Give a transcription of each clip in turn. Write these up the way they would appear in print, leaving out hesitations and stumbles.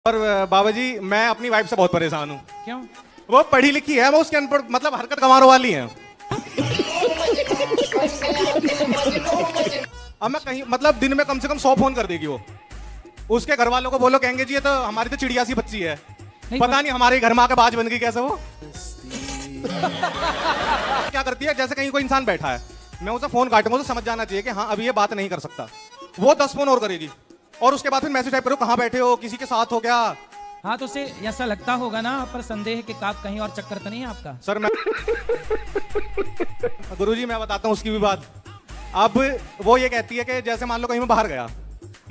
और बाबा जी मैं अपनी वाइफ से बहुत परेशान हूँ। क्यों? वो पढ़ी लिखी है, वो उसके अनपढ़ मतलब हरकत गंवारों वाली है। अब मैं कहीं मतलब दिन में कम से कम 100 फोन कर देगी वो। उसके घर वालों को बोलो, कहेंगे जी ये तो हमारी तो चिड़िया सी बच्ची है। पता नहीं हमारे घर में आके बाज बन गई कैसे वो। क्या करती है, जैसे कहीं कोई इंसान बैठा है, मैं उसे फोन काटूंगा तो समझ जाना चाहिए कि हाँ अभी ये बात नहीं कर सकता। वो 10 फोन और करेगी और उसके बाद फिर मैसेज टाइप करो, कहाँ बैठे हो, किसी के साथ हो क्या। हाँ तो उसे ऐसा लगता होगा ना, पर संदेह है कि आप कहीं और चक्कर तो नहीं है आपका। सर मैं गुरुजी मैं बताता हूँ उसकी भी बात। अब वो ये कहती है कि जैसे मान लो कहीं मैं बाहर गया,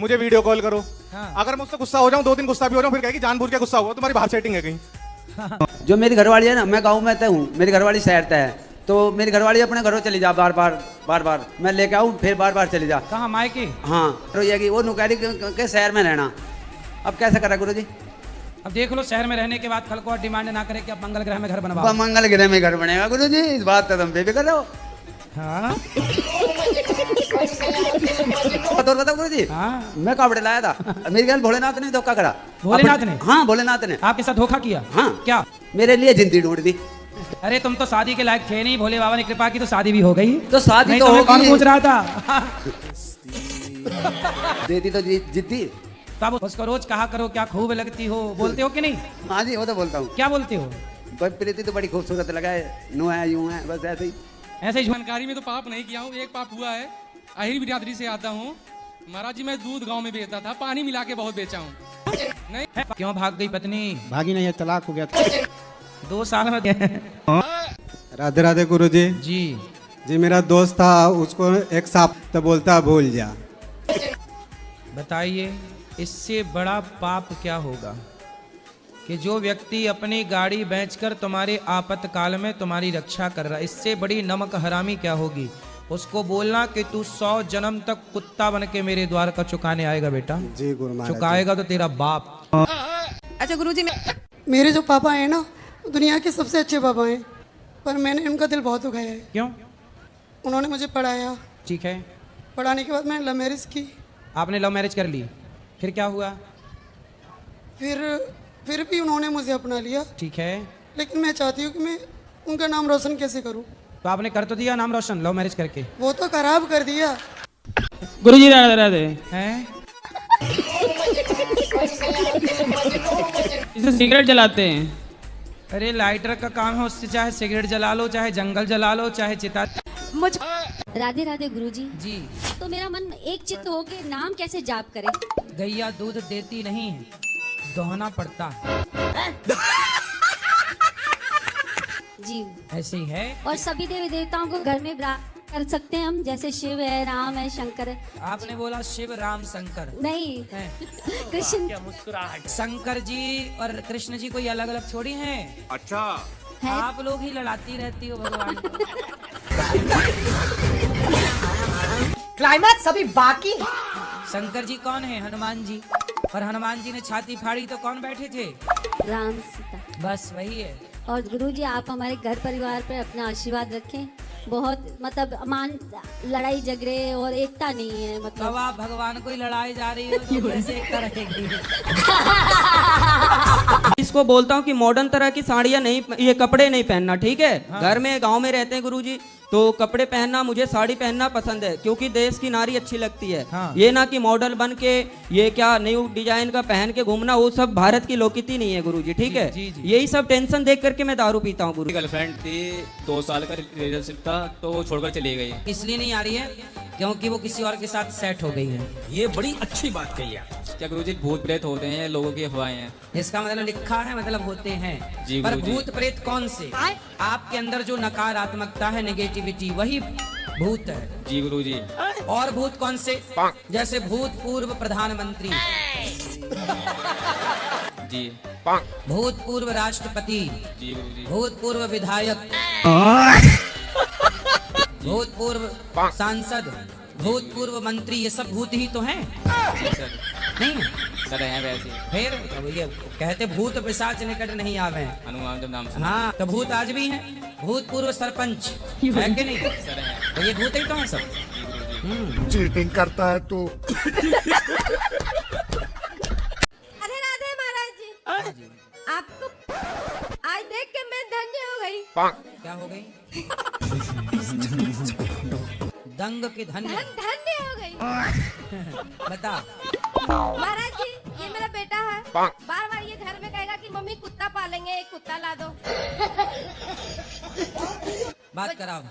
मुझे वीडियो कॉल करो। हाँ। अगर मुझसे गुस्सा हो जाऊं, 2 दिन गुस्सा भी हो जाऊं, फिर कहेगी जानबूझ के गुस्सा हुआ, तुम्हारी बाहर सेटिंग है कहीं। जो मेरी घरवाली है ना, मैं गाँव में हूँ, मेरी घरवाली शहर तय है, तो मेरी घरवाली अपने घरों चली जा, बार बार मैं लेके आऊँ, फिर बार चली जा। कहाँ मायके? हाँ तो ये वो नुकैरी के शहर में रहना। अब कैसे करा गुरुजी? अब देख लो, शहर में रहने के बाद कल को डिमांड ना करे कि अब मंगल ग्रह में घर बनवाओ। मंगल ग्रह में घर बनेगा गुरुजी, इस बात तो तुम बेफिक्र रहो। हाँ तो बताओ गुरुजी, हाँ मैं कावड़े लाया था, मेरी ख्याल भोलेनाथ ने धोखा करा। भोलेनाथ ने? हाँ भोलेनाथ ने आपके साथ धोखा किया? हाँ। क्या? मेरे लिए जिंदगी ढूंढ दी। अरे तुम तो शादी के लायक थे नहीं, भोले बाबा ने कृपा की तो शादी भी हो गई। तो शादी नहीं तो तो मैं कौन होगी। पूछ रहा था। देती तो जिद्दी। तब उसको रोज कहा करो क्या खूब लगती हो, बोलते हो कि नहीं? हाँ जी वो तो बोलता हूँ। क्या बोलते हो? भाई प्रीति तो बड़ी खूबसूरत लगा है, नो है यूं है, बस ऐसे ही। ऐसे ही जानकारी में तो पाप नहीं किया हूँ, एक पाप हुआ है। आहिर बिरादरी से आता हूँ महाराज जी, मैं दूध गांव में बेचता था, पानी मिला के बहुत बेचा हूँ। नहीं क्यों भाग गई पत्नी? भागी नहीं है, तलाक हो गया था। 2 साल में राधे राधे गुरुजी। जी जी मेरा दोस्त था, उसको एक सांप तो बोलता भूल जा। बताइए इससे बड़ा पाप क्या होगा कि जो व्यक्ति अपनी गाड़ी बेचकर तुम्हारे आपातकाल में तुम्हारी रक्षा कर रहा है, इससे बड़ी नमक हरामी क्या होगी? उसको बोलना कि तू 100 जन्म तक कुत्ता बन के मेरे द्वार का चुकाने आएगा बेटा। जी गुरु महाराज। चुकाएगा तो तेरा बाप। अच्छा गुरुजी, मेरे जो पापा हैं ना, दुनिया के सबसे अच्छे पापा हैं, पर मैंने उनका दिल बहुत दुखाया है। क्यों? उन्होंने मुझे पढ़ाया, ठीक है, पढ़ाने के बाद मैंने लव मैरिज की। आपने लव मैरिज कर ली, फिर क्या हुआ? फिर भी उन्होंने मुझे अपना लिया। ठीक है, लेकिन मैं चाहती हूँ कि मैं उनका नाम रोशन कैसे करूँ। तो आपने कर तो दिया नाम रोशन लव मैरिज करके। वो तो खराब कर दिया। गुरुजी राधे राधे हैं। इसे सिगरेट जलाते हैं। अरे लाइटर का काम है, उससे चाहे सिगरेट जला लो, चाहे जंगल जला लो, चाहे चिता। मुझ राधे राधे गुरुजी। जी तो मेरा मन एक चित्त हो के नाम कैसे जाप करे? गैया दूध देती नहीं है, दोहना पड़ता है। जी ऐसे ही है। और सभी देवी देवताओं को घर में कर सकते हैं हम, जैसे शिव है, राम है, शंकर है। आपने बोला शिव राम शंकर नहीं, है। कृष्ण शंकर जी और कृष्ण जी कोई अलग अलग थोड़ी हैं। अच्छा है। आप लोग ही लड़ाती रहती हो भगवान को। क्लाइमैक्स अभी बाकी है। शंकर जी कौन है? हनुमान जी। और हनुमान जी ने छाती फाड़ी तो कौन बैठे थे? राम सीता। बस वही है। और गुरुजी आप हमारे घर परिवार पर अपना आशीर्वाद रखें। बहुत मतलब लड़ाई झगड़े और एकता नहीं है, तब मतलब आप भगवान को ही लड़ाई जा रही हो तो कैसे एकता रहेगी? इसको बोलता हूँ कि मॉडर्न तरह की साड़ियाँ नहीं, ये कपड़े नहीं पहनना, ठीक है? हाँ। घर में गांव में रहते हैं गुरुजी, तो कपड़े पहनना, मुझे साड़ी पहनना पसंद है क्योंकि देश की नारी अच्छी लगती है। हाँ। ये ना कि मॉडल बन के ये क्या न्यू डिजाइन का पहन के घूमना, वो सब भारत की लोकनीति नहीं है गुरुजी, ठीक है? जी, जी। यही सब टेंशन देख करके मैं दारू पीता हूँ गुरु। गर्लफ्रेंड थी, 2 साल का रिलेशनशिप था, तो वो छोड़कर चली गई। इसलिए नहीं आ रही है क्योंकि वो किसी और के साथ सेट हो गई है। ये बड़ी अच्छी बात कही है। क्या गुरुजी भूत प्रेत होते हैं, लोगों की अफवाहें हैं? इसका मतलब लिखा है, मतलब होते हैं। जी पर गुरुजी। भूत प्रेत कौन से? आपके अंदर जो नकारात्मकता है, नेगेटिविटी, वही भूत है। जी गुरुजी। और भूत कौन से? जैसे भूतपूर्व प्रधानमंत्री, जी भूतपूर्व राष्ट्रपति, जी गुरुजी। भूतपूर्व विधायक, भूतपूर्व सांसद, भूतपूर्व मंत्री, ये सब भूत ही तो हैं। जी सर। नहीं सर हैं वैसे। फिर अब ये कहते भूत पिशाच निकट नहीं आवे। हनुमान जब नाम सुना। हाँ तो भूत आज भी हैं। भूतपूर्व सरपंच है कि नहीं? सर हैं। तो ये भूत ही तो हैं सब। चीटिंग करता है तू। राधे राधे महाराज क्या हो गई? दंग की धन्य धन्य हो गई। बता। महाराज जी, ये मेरा बेटा है, बार बार ये घर में कहेगा कि मम्मी कुत्ता पालेंगे, एक कुत्ता ला दो। बात कराओ।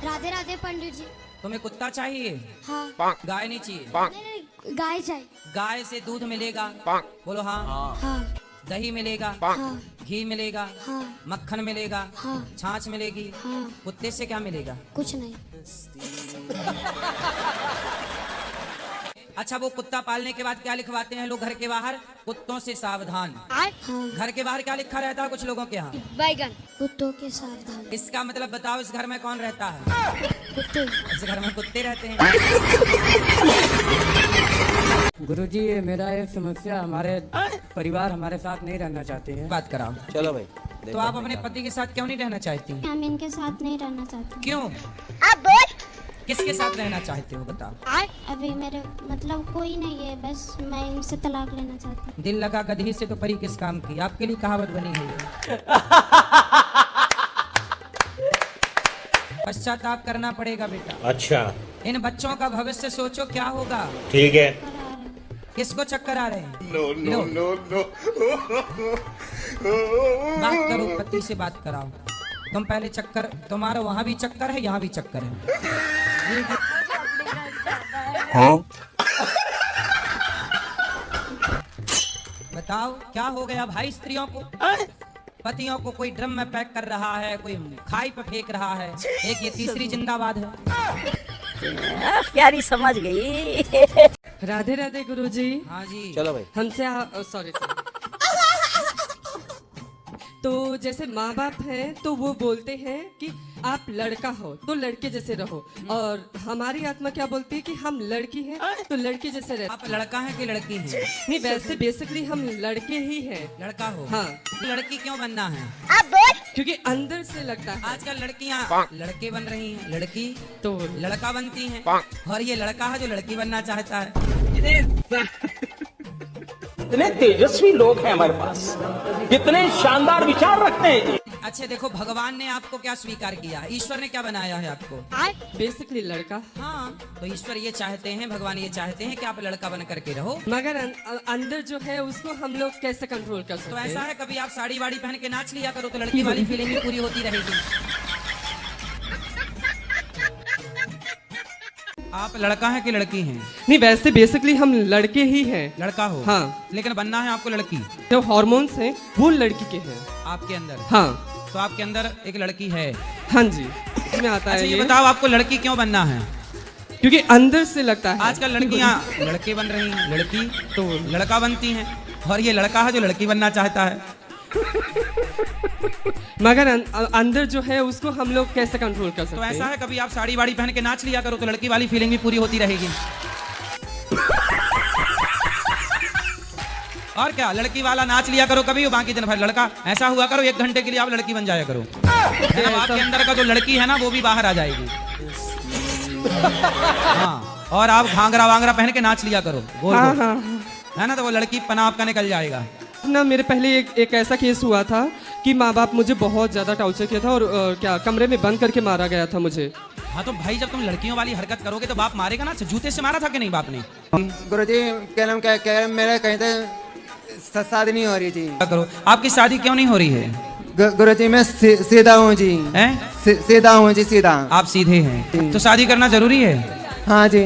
राधे राधे पंडित जी। तुम्हें कुत्ता चाहिए? हाँ। गाय नहीं चाहिए? नहीं, गाय चाहिए। गाय से दूध मिलेगा? बोलो हाँ। हाँ। दही मिलेगा? हाँ। घी मिलेगा? हाँ। मक्खन मिलेगा? हाँ। छाछ मिलेगी? हाँ। कुत्ते से क्या मिलेगा? कुछ नहीं। अच्छा, वो कुत्ता पालने के बाद क्या लिखवाते हैं लोग घर के बाहर? कुत्तों से सावधान। हाँ। घर के बाहर क्या लिखा रहता है कुछ लोगों के यहाँ? बैगन। कुत्तों के सावधान। इसका मतलब बताओ, इस घर में कौन रहता है? कुत्ते। इस घर में कुत्ते रहते हैं। गुरुजी, ये मेरा एक समस्या, हमारे परिवार हमारे साथ नहीं रहना चाहते हैं। बात कराओ। चलो भाई। तो आप अपने पति के साथ क्यों नहीं रहना चाहती? हम इनके साथ नहीं रहना चाहते। क्यों? किसके साथ रहना चाहते हो बताओ? अभी मेरे मतलब कोई नहीं है, बस मैं इनसे तलाक लेना चाहती हूँ। दिल लगा गधी से तो परी किस काम की, आपके लिए कहावत बनी है ये। पश्चाताप करना पड़ेगा बेटा। अच्छा, इन बच्चों का भविष्य सोचो, क्या होगा? ठीक है। किसको चक्कर आ रहे हैं? No no no no. बात करो, पति से बात कराओ। तुम पहले चक्कर, तुम्हारा वहाँ भी चक्कर है, यहाँ भी चक्कर है। बताओ क्या हो गया भाई स्त्रियों को? पतियों को कोई ड्रम में पैक कर रहा है, कोई खाई पे फेंक रहा है, एक ये तीसरी जिंदाबाद है। प्यारी समझ गई। राधे राधे गुरुजी। हाँ जी। चलो भाई। हमसे सॉरी। तो जैसे माँ बाप हैं तो वो बोलते हैं कि आप लड़का हो तो लड़के जैसे रहो, और हमारी आत्मा क्या बोलती है कि हम लड़की हैं तो लड़के जैसे रहे। आप लड़का हैं कि लड़की हैं? नहीं, वैसे बेसिकली हम लड़के ही हैं। लड़का हो? हाँ। लड़की क्यों बनना है? क्योंकि अंदर से लगता है। आजकल लड़कियां लड़के बन रही हैं, लड़की तो लड़का बनती हैं, और ये लड़का है जो लड़की बनना चाहता है। इतने तेजस्वी लोग हैं हमारे पास, कितने शानदार विचार रखते हैं। अच्छा देखो, भगवान ने आपको क्या स्वीकार किया? ईश्वर ने क्या बनाया है आपको? बेसिकली लड़का। हाँ, तो ईश्वर ये चाहते हैं, भगवान ये चाहते हैं कि आप लड़का बन करके रहो। मगर अंदर जो है उसको हम लोग कैसे कंट्रोल कर सकते तो हैं? ऐसा है, कभी आप साड़ी वाड़ी पहन के नाच लिया करो तो लड़की वाली फीलिंग भी पूरी होती रहेगी। आप लड़का है कि लड़की हैं? नहीं, वैसे बेसिकली हम लड़के ही हैं। लड़का हो? हाँ। लेकिन बनना है आपको लड़की। जो हार्मोन्स हैं वो लड़की के हैं आपके अंदर? हाँ। तो आपके अंदर एक लड़की है? हाँ जी, इसमें आता अच्छा है। ये बताओ, आपको लड़की क्यों बनना है? क्योंकि अंदर से लगता है। आजकल लड़कियां लड़के बन रही हैं, लड़की तो लड़का बनती हैं, और ये लड़का है जो लड़की बनना चाहता है। मगर अंदर जो है उसको हम लोग कैसे कंट्रोल कर सकते तो हैं? ऐसा है, कभी आप साड़ी वाड़ी पहन के नाच लिया करो तो लड़की वाली फीलिंग भी पूरी होती रहेगी। और क्या, लड़की वाला नाच लिया करो कभी, बाकी दिन भर लड़का। ऐसा हुआ करो, 1 घंटे के लिए आप लड़की बन जाया करो, आपके अंदर का जो लड़की है ना वो भी बाहर आ जाएगी। हाँ, और आप घाघरा वांगरा पहन के नाच लिया करो, गोल हाँ, गोल। हाँ। है ना, तो वो लड़की पना आपका निकल जाएगा ना। मेरे पहले एक ऐसा केस हुआ था कि माँ बाप मुझे बहुत ज्यादा टॉर्चर किया था, और क्या कमरे में बंद करके मारा गया था मुझे। हाँ, तो भाई जब तुम लड़कियों वाली हरकत करोगे तो बाप मारेगा ना। जूते से मारा था कि नहीं बाप ने? गुरुजी, क्या नाम क्या मेरा कहीं तो शादी नहीं हो रही थी। करो, आपकी शादी क्यों नहीं हो रही है? गुरुजी मैं सीधा हूँ जी। हैं? सीधा हूँ जी, सीधा। आप सीधे हैं तो शादी करना जरूरी है? हाँ जी।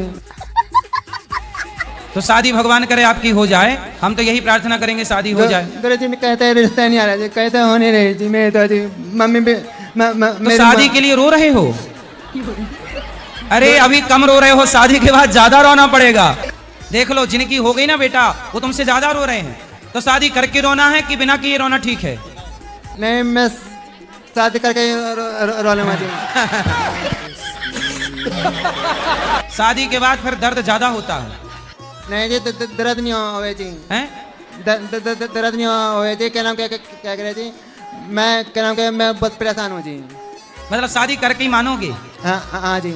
तो शादी भगवान करे आपकी हो जाए, हम तो यही प्रार्थना करेंगे शादी हो जाए। गुरुजी कहते हैं रिश्ता नहीं आ रहा जी, कहते हो नहीं रही जी। मैं तो जी मम्मी भी तो शादी के लिए रो रहे हो? अरे अभी कम रो रहे हो, शादी के बाद ज्यादा रोना पड़ेगा। देख लो, जिनकी हो गई ना बेटा वो तुमसे ज्यादा रो रहे हैं। तो शादी करके रोना है कि बिना किए रोना ठीक है? नहीं, मैं शादी करके रो लूंगा जी। शादी के बाद फिर दर्द ज्यादा होता है। नहीं जी, दर्द नहीं होवे जी। हैं? दर्द नहीं होवे जी। क्या नाम क्या कह रहे जी? मैं क्या नाम क्या, मैं बहुत परेशान हूँ जी। मतलब शादी करके ही मानोगे? हाँ जी।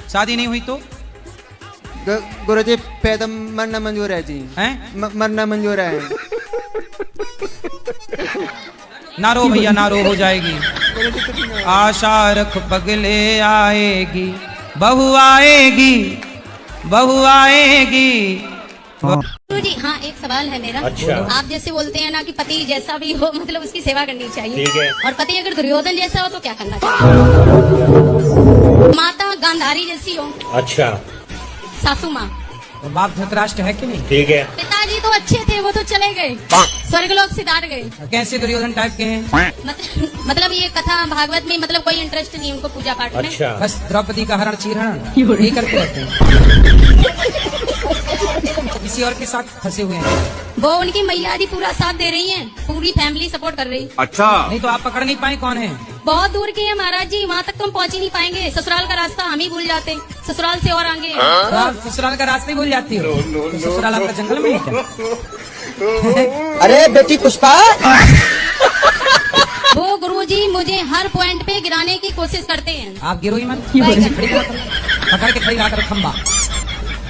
शादी नहीं हुई तो? गुरुजी पैदा मरना मंजूर है जी। हैं? मरना मंजूर है। ना रो भैया, ना रो, हो जाएगी। आशा रख पगले आएगी, बहू आएगी, बहू आएगी। गुरुजी हाँ, एक सवाल है मेरा। अच्छा। आप जैसे बोलते हैं ना कि पति जैसा भी हो मतलब उसकी सेवा करनी चाहिए, ठीक है। और पति अगर दुर्योधन जैसा हो तो क्या करना चाहिए? माता गांधारी जैसी हो, अच्छा, सासू माँ, तो बाप धृतराष्ट्र है कि नहीं? ठीक है। पिताजी तो अच्छे थे, वो तो चले गए, स्वर्गलोक सिधार गए। कैसे दुर्योधन टाइप के हैं? मतलब ये कथा भागवत में मतलब कोई इंटरेस्ट नहीं उनको पूजा पाठ में। अच्छा, बस द्रौपदी का हरण चीरहरण यही करते रहते हैं। किसी और के साथ फंसे हुए हैं। वो उनकी मैया जी पूरा साथ दे रही हैं, पूरी फैमिली सपोर्ट कर रही। अच्छा, नहीं तो आप पकड़ नहीं पाए कौन है? बहुत दूर के हैं महाराज जी, वहाँ तक तो हम पहुँच ही नहीं पाएंगे। ससुराल का रास्ता हम ही भूल जाते, ससुराल से और आगे हैं। तो आप ससुराल का रास्ता ही भूल जाती हो? तो ससुराल आपका जंगल में है क्या? अरे बेटी पुष्पा, वो गुरुजी मुझे हर पॉइंट पे गिराने की कोशिश करते हैं। आप गिरो ही मत, पकड़ के खड़ी रहा करो खंबा।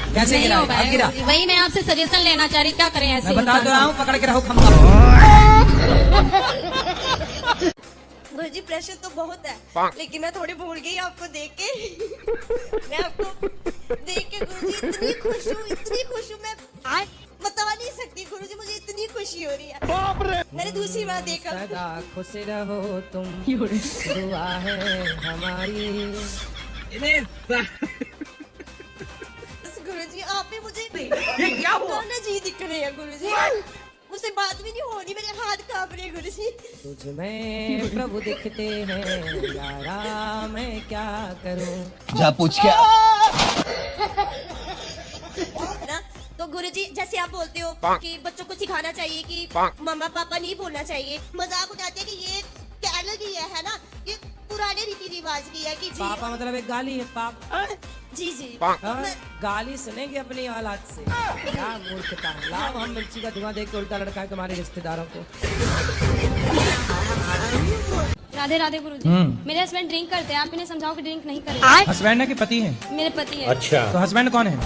कैसे नहीं गिरा? हो आप पाएगा गिरा? गुरुजी। वही मैं आपसे सजेशन लेना चाह रही, क्या करें ऐसे? मैं बता तो रहा हूँ, पकड़ के रहो खंबा। गुरुजी प्रेशर तो बहुत है, लेकिन मैं थोड़ी भूल गई आपको देख के। मैं आपको देख के गुरुजी इतनी खुश हूँ मैं बता नहीं सकती गुरुजी, मुझे इतनी खुशी हो रही है। मैंने दूसरी बार देखा। सदा खुश रहो तुम, दुआ है हमारी। गुरुजी आप भी मुझे क्या हुआ? जी दिख रहे हैं गुरुजी, मुझसे बात भी नहीं हो रही, मेरे हाथ कांप रहे हैं गुरुजी। तुझ में प्रभु दिखते हैं यारा, मैं क्या करूं? जा पूछ क्या? ना तो गुरुजी जैसे आप बोलते हो कि बच्चों को सिखाना चाहिए कि मम्मा पापा नहीं बोलना चाहिए, मजाक उड़ाते हैं कि ये कैलोरी है ना, ये पुराने रीति रिवाज की है कि जी पापा मतलब एक गाली है? पाप जी जी गाली सुनेंगे अपनी औलाद से? क्या मूर्खता है। लाओ हम मिर्ची का धुआं देख के उल्टा लड़का है तुम्हारे रिश्तेदारों को। राधे राधे गुरुजी। मेरे हस्बैंड ड्रिंक करते हैं, आप इन्हें समझाओ कि ड्रिंक नहीं करें। हस्बैंड है कि पति है? मेरे पति है। अच्छा, तो हस्बैंड कौन है?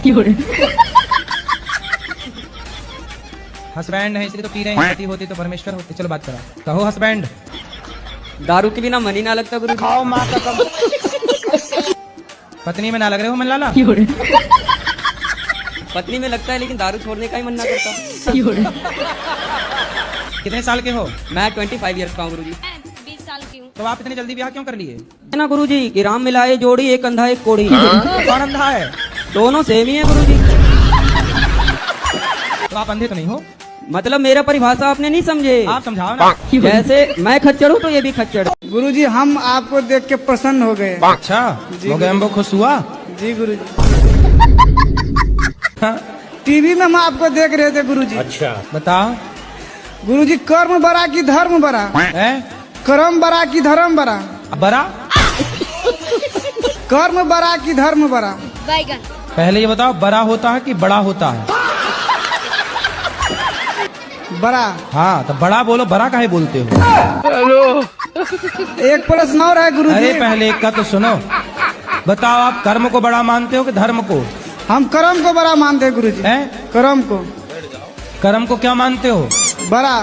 हस्बैंड है इसलिए तो पी रहे हैं, पति होते तो परमेश्वर होते। चलो बात करो, कहो हस्बैंड। दारू के बिना मन ही ना लगता गुरु। खाओ माँ कसम। पत्नी में ना लग रहे हो मन लाला? पत्नी में लगता है लेकिन दारू छोड़ने का ही मन ना करता। कितने साल के हो? मैं 25 ईयर्स का हूँ गुरुजी। 20 साल की हूँ। तो आप इतनी जल्दी ब्याह क्यों कर लिए? है ना गुरुजी कि राम मिलाए जोड़ी, एक अंधा एक कोड़ी। कौन अंधा है? दोनों सेम ही है गुरुजी। तो आप अंधे तो नहीं हो? मतलब मेरा परिभाषा आपने नहीं समझे। आप समझाओ ना। जैसे मैं खच्चर हूँ तो ये भी खच्चर। गुरुजी हम आपको देख के प्रसन्न हो गए। अच्छा, हो गए, हमको खुश हुआ। जी गुरुजी। टीवी में हम आपको देख रहे थे गुरुजी। अच्छा, बताओ गुरुजी, कर्म बड़ा की धर्म बड़ा? कर्म बड़ा की धर्म बड़ा? बड़ा? कर्म बड़ा की धर्म बड़ा? बैगन। पहले ये बताओ, बड़ा होता है कि बड़ा होता है? बड़ा। हाँ तो बड़ा बोलो, बड़ा काहे बोलते हो? एक प्रश्न और है गुरुजी। अरे पहले एक का तो सुनो। बताओ, आप कर्म को बड़ा मानते हो कि धर्म को? हम कर्म को बड़ा मानते हैं गुरुजी। कर्म को। कर्म को क्या मानते हो? बड़ा।